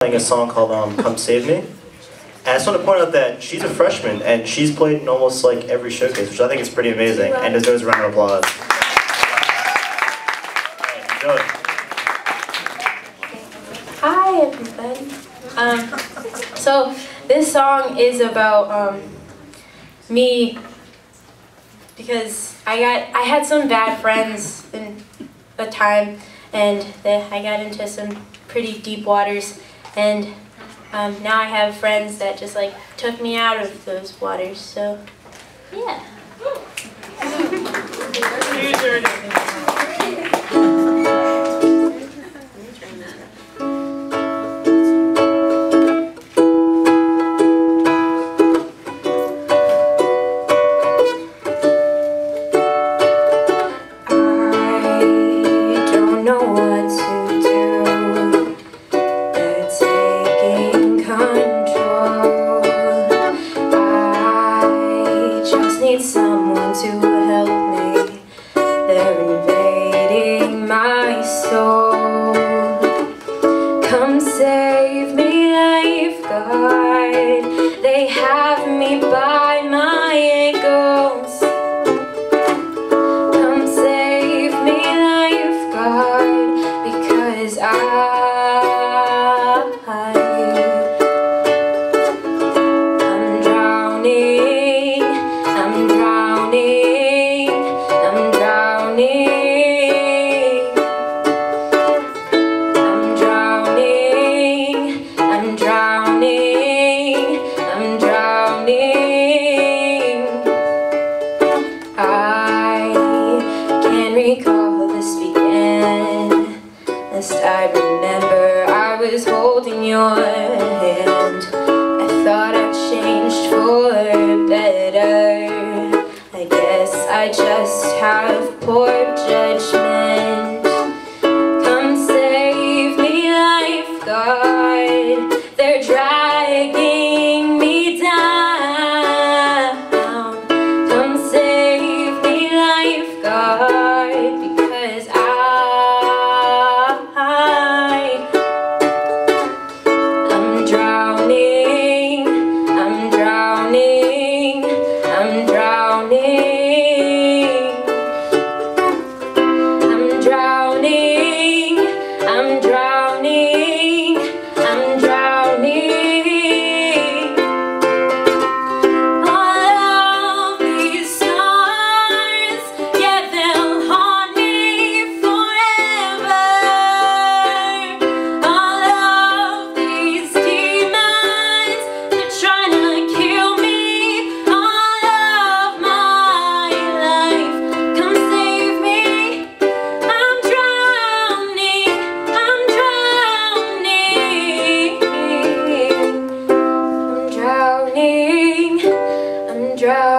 Playing a song called Come Save Me. And I just want to point out that she's a freshman and she's played in almost like every showcase, which I think is pretty amazing and deserves a round of applause. Enjoy. Hi everybody. So this song is about me because I had some bad friends in a time and I got into some pretty deep waters, and now I have friends that just like took me out of those waters, so yeah. Need someone to help me. They're invading my soul. Come save me, lifeguard. They have me by my ankles. Come save me, lifeguard, because I'm drowning. I'm drowning, I'm drowning, I'm drowning, I'm drowning, I'm drowning. I can't recall this weekend. Last I remember, I was holding your hand. I thought I changed for better. I guess I just have poor judgment. Come save me, lifeguard. They're dragging me down. Come save me, lifeguard, because I'm drowning. I'm drowning. I'm drowning. I'm drowning. I'm drowning. I'm drowning. All of these stars, yeah, they'll haunt me forever. All of these demons, they're trying to kill me all of my life. Come save me. I'm drowning. I'm drowning. I'm drowning. I'm drowning.